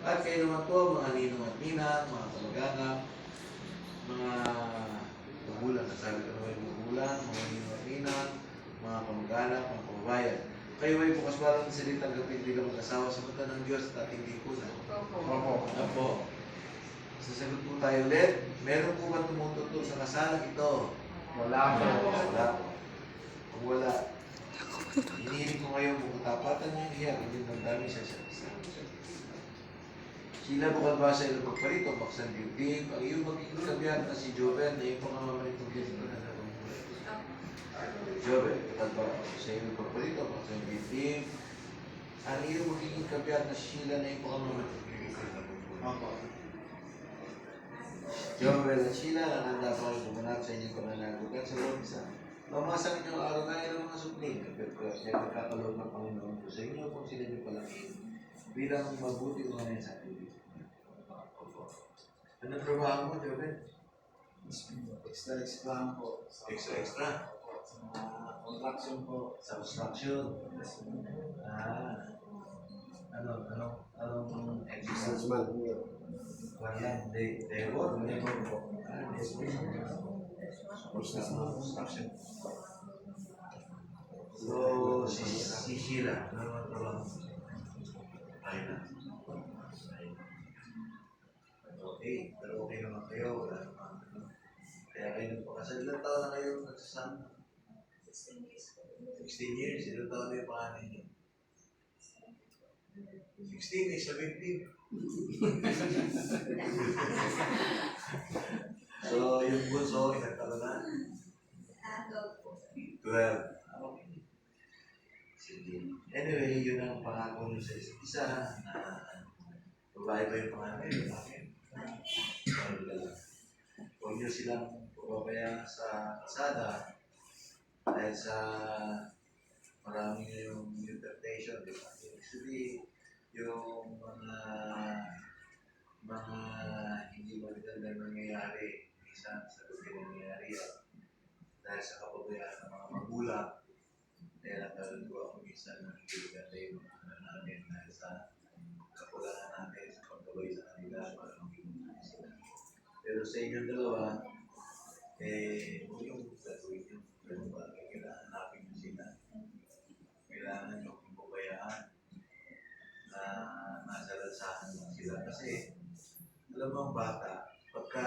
At kayo naman po, mga ninong at ninang, mga kamag-anak, mga magulang, nasabi ko naman yung magulang, mga ninong at ninang, mga kamag-anak, mga kababayan. Kayo ay bukas parang salitang gapit bilang mag-asawa sa mata ng Diyos at hindi po na. Opo. Sasagot po tayo ulit. Meron po ba tumututo sa kasalang ito? Wala po. Wala po. Kung wala, hinihiling ko ngayon kung katapatan niyo hiya, hindi ng dami siya sa isa. Sila bukal ba sa ilang pagparito, baksan bibig, ang iyong magiging kabihan na si Joven na yung pangamamanitong dito na nalungkulay. Joven, bukal ba sa ilang pagparito, baksan bibig, ang iyong magiging kabihan na Sheila na yung pangamamanitong dito na nalungkulay. Joven at Sheila, nakanda pa kayo bumanat sa inyong pananagutan sa loob sa pamasan niyo araw-araw ng mga supling, nagkakalob ng Panginoon ko sa inyo kung sila niyo palangin bilang mabuti mga yan sa atin. Anong trabaho mo, Joven? Extra lang po. Extra? Sa mga contraction po. Sa construction? Anong extra? Wala, labor? Labor po. Construction. So, si Sheila, ano naman trabaho? Finance. Okay, pero okay naman kayo, wala naman. Kaya kayo nagpakasal. Ilang taon na kayo nagsasama? 16 years. Ilang taon na yung panganay niyo? 16 eh, 17. So, yung bunso, ilang taon na? 12. Okay. Sige. Anyway, yun ang pangako nyo sa isa't isa na babae ba yung panganay yung akin? Huwag nyo silang pababayaan sa kasada dahil sa maraming yung interpretation, di ba? Actually, yung mga hindi magandang nangyayari, minsan sa gabi nangyayari dahil sa kapabayaan ng mga magulang. Kaya nagkaroon ako minsan ng hindi maganda yung mga anak namin dahil sa kakulangan natin sa pagkabay sa kanila para maging sila. Pero sa inyong dalawa, huwag yung gagawin yung ganun bagay. Kailangan hanapin nyo sila. Kailangan nyo pabayaan na nasa lansahan lang sila. Kasi, alam mo ang bata, pagka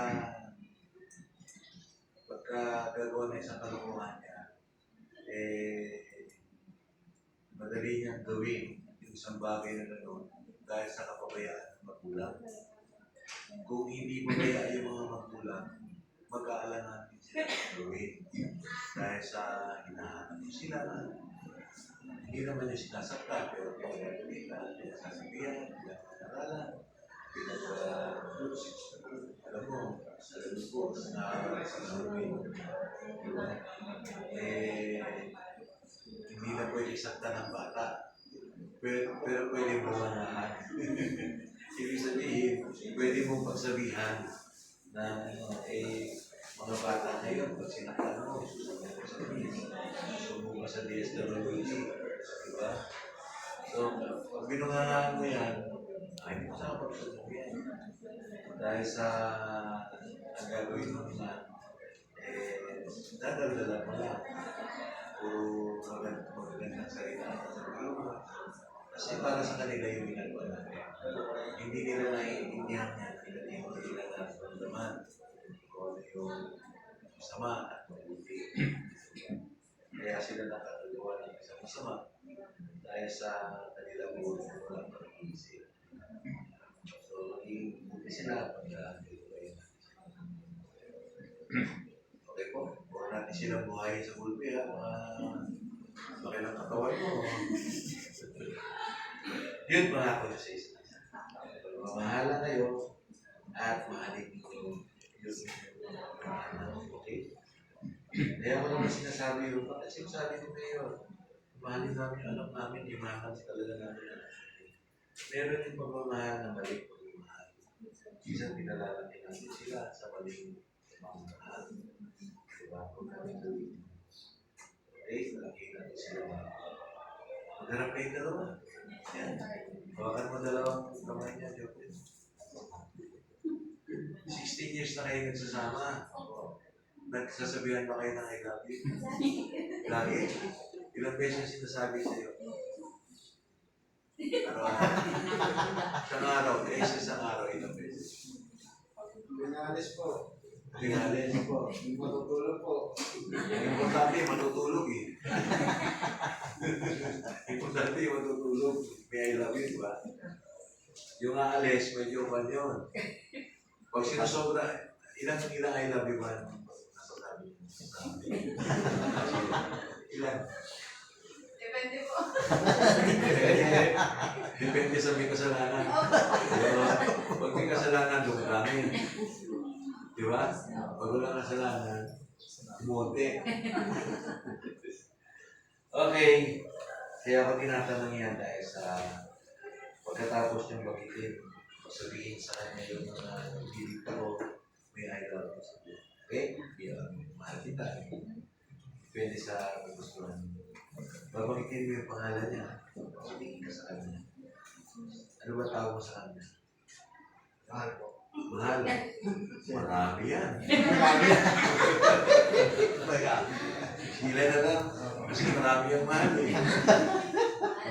gagawa na isang kalokohan niya, madali niyang gawin yung isang bagay na gano'n dahil sa kapabayaan ng magulang. Kung hindi pabayaan yung mga magulang, mag-aalangan din sila gawin dahil sa hinahanap nyo sila. Hindi naman yung sinasaktan, pero pinasasabihan, pinag-aaralan, alam mo, sa lubos na sinasabi, hindi na pwede sakta ng bata. Pero pwede mo manahan. Ibig sabihin, pwede mong pagsabihan na mga bata ngayon, pag sinaktan mo, susunod ka sa police, susunod ka sa DSWD, diba? So, pag binungangaan mo yan, ay hindi mo sa pagsasabihan. Dahil sa ang gagawin mo naman, dadaldala mo lang. Puro magandang salita sa mga. Kasi para sa kanila yung ginagawa natin. Hindi nila naiintindihan yan. Hindi nila naramdaman kung ano yung masama at mabuti. Kaya sila nakakagawa ng isang masama dahil sa kanila buhay na walang pag-iisip. So, buti sila pag-aaral ko yun. Okay po, huwag natin silang buhayin sa bulpi ha. Laki ng katawan mo. Yun pangako nyo sa isa. Pagmamahala kayo at mahalin nyo yung anak. Okay? Kaya ko naman sinasabi yun. Bakit sinasabi ko kayo? Mahalin namin yung anak namin, imahan talaga namin ang anak namin. Meron yung pagmamahal na maling pagmamahal. Isang pinalalaki namin sila sa maling pagmamahal. Diba? Kung namin gawin. Okay? Malaki natin sila. Magharap kayo dalawa. Yan. Hawakan mo dalawang kamay niya, Jopin. 16 years na kayo nagsasama. Nagsasabihan ba kayo ng I love you? Lagi? Ilang beses sinasabi sa'yo? Araw-araw. Isang araw, isang araw, ilang beses. Pinalis po. Pinalin. Po. Matutulog po. Ang importante, matutulog eh. Importante, matutulog. May I love you, di ba? Yung aalis, medyo pan yun. Pag sinasobra, ilang I love you ba? Nasasabi niyo. Ilan? Depende po. Depende sa may kasalanan. Pag may kasalanan, dumaramin. Di ba? Pag walang kasalanan, bumonte. Okay. Kaya ako tinatanong yan dahil sa pagkatapos niyang bagitin, sabihin sa kanya yung mga hilig ko, may I love you sa buhay. Okay? Mahal kita. Depende sa gustuhan mo. Babagitin mo yung pangalan niya. Sabihin ka sa kanya. Ano ba tawag mo sa kanya? Mahal po. Mahal. Marami yan. Sila na lang. Kasi marami yung mahal eh.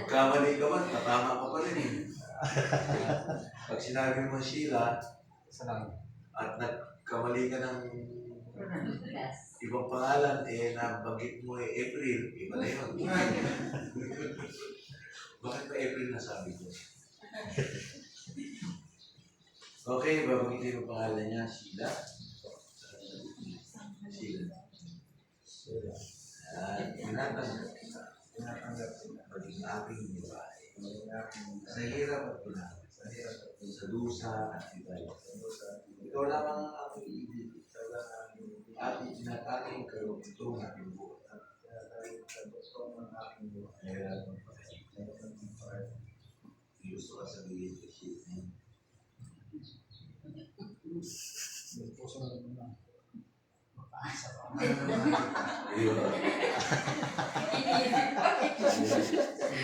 Magkamali ka man, tatama ka pa rin eh. Pag sinabi mo Sheila, Salamat. at nagkamali ka ng ibang pangalan, eh, nabanggit mo eh, April, iba na yun. Bakit ba April nasabi ko? Okay, babanggitin mo pangalan niya, Sheila. Sheila. Tinatanggap sila. Maging aking babae. Sa Sa hirap at ginawa. hirap at Sa dusa at ibay. sa Ikaw lamang ang aking ibig. sa lang At itinatanging kayo ito ng aking buhay. at tinatawag sa gusto ng aking buhay. Kaya Sa ng parang gusto ka sabihin kay Sheila. yung puso na naman. Makaasa pa. Ayun.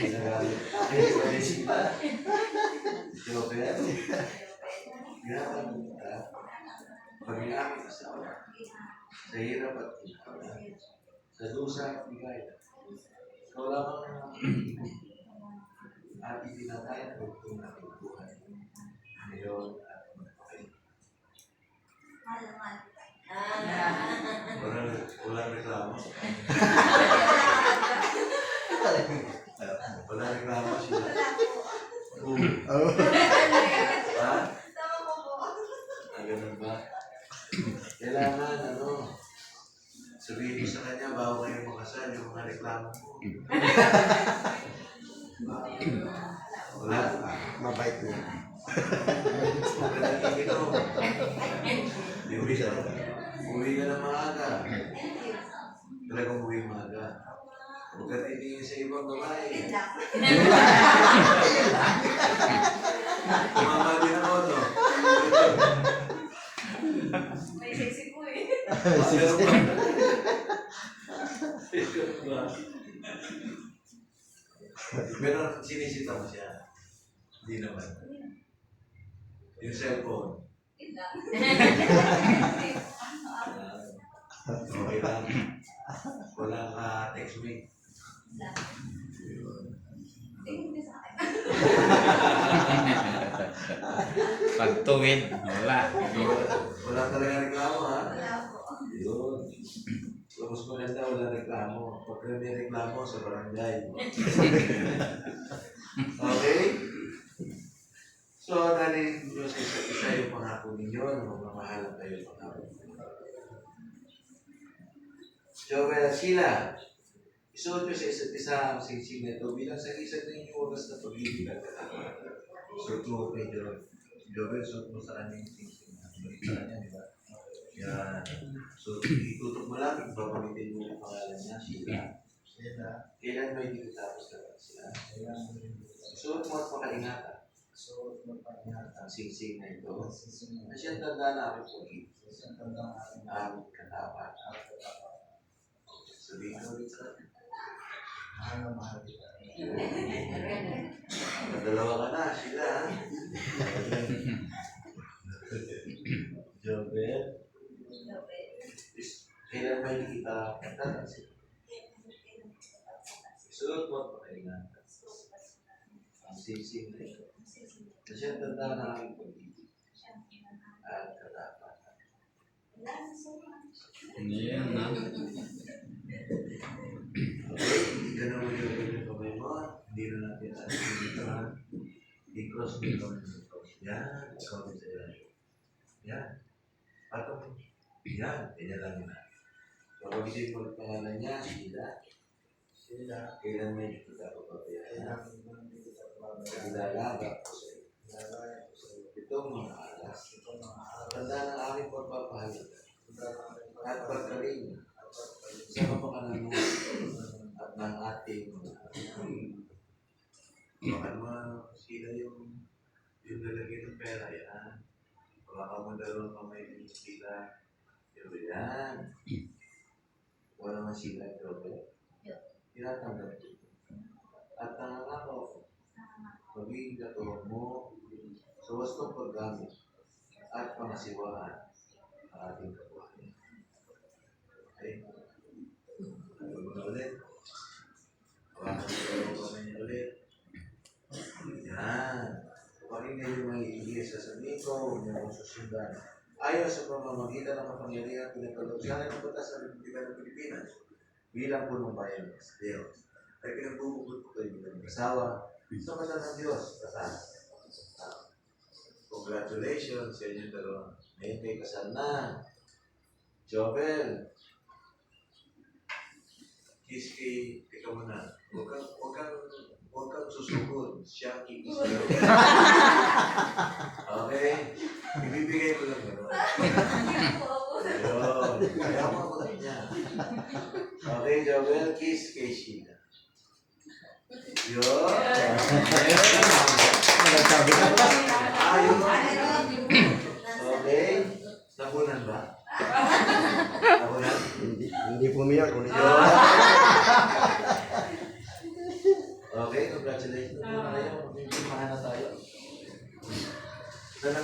Nagalit. Ay, Sheila. Joke yan. Ginagawa kita. Pag-ingami ka sa sa hirap at ginawa. Sa dusa at bigay. Ikaw lamang ating tinatay at bugtong natin buhay. Ngayon at magpakain. Walang reklamo. Walang reklamo siya. Ha? Tama po po. Ganun ba? Kailangan, sabihin mo sa kanya, bago kayo makasal, yung mga reklamo mo. Wala. Mabait niya. Magandang ikinom. Uwi ka na maaga. Talagang uwi maaga. Huwag ka titingin sa ibang babae. Tumama din ako, no? May sexy po eh. Pero sinisita mo siya. Hindi naman. Yung cellphone. Okay lang. Wala ka text me. Pagtuwid, wala. Wala talaga reklamo, ha? Wala po. Yun. Tapos maganda, wala reklamo. Pag may reklamo sa barangay. Okay? So, narinig nyo sa isa't isa yung pangako ninyo na magmamahalan kayo pangako. Joel at Sheila, isuot nyo sa isa't isa ang singsing na ito bilang sa isa't ninyong wagas na pag-ibig at katawa. Suot mo kay Joel, suot mo sa kanyang singsing na sa kanya, di ba? Yan. So, itutok mo lang, babamitin mo yung pangalan niya, Sheila. Sila. Kailan may tapos na sila? Kailangan Suot mo at pakaingatan so magpangingatan. ang singsing na ito. Sisunod. Kasi ang tanda namin po, Isang tandang ating aming katapat. at katapat. Sabihin ko ulit sa kanya. Mahal na mahal kita. Dalawa ka na, sila. Jobel. Kailan ba hindi kita tatansin? Suot mo pa kayo na. Ang sising na ito. Kasi ang tanda na aking pag-ibig. At katapatan. Ano yan, ha? Okay, hindi ka na mag-ibig ng kamay mo. Hindi na natin atin dito. I-cross mo yung kamay mo. Yan, ikaw din sa ilalim. Yan. Patong. Yan, ganyan lang yun. So, pag-isip mo ang pangalan niya, sila. Sila. Kailan may kita ko pa Kailangan kaya? mo hindi kita pababayaan. Naglalagak ko sa iyo. Lalaya ko sa iyo. Itong mga alas. Ito mga araw. Tanda ng aming pagpapahalaga. At pagkaling At pagkaling. sa kapakanan mo at ng ating baka naman sila yung lalagyan ng pera yan. Baka mo dalawang kamay din sila. Yan. Wala naman sila ito. Tinatanggap ko. At nangangako, magiging katulong mo sa wastong paggamit at pangasiwaan ang ating kabuhayan. Okay? Ano mo na ulit? Hawakan mo dalawang kamay niya ulit. Yan. Pakinggan yung mga iigis sa sanito, yung susundan. Ayon sa pamamagitan ng kapangyarihan at pinagkalugsanan ng batas sa Republika ng Pilipinas bilang punong bayan ng Diyos. Ay pinagbubugot ko kayo bilang asawa sa mata ng Diyos. Congratulations sa inyong dalawa. Ngayon kayo kasal na. Jobel. Kiss kay, ikaw muna. Huwag kang susugod. Siya ang kikis ko. Okay? Ibibigay ko lang gano'n. Ayun. Kaya mo ako niya. Okay, Joel, kiss kay Sheila. Yun. Nagsabi ka pa. Ayun. Okay. Nakunan ba? Nakunan? Hindi pumiyak. Yun. Okay, congratulations.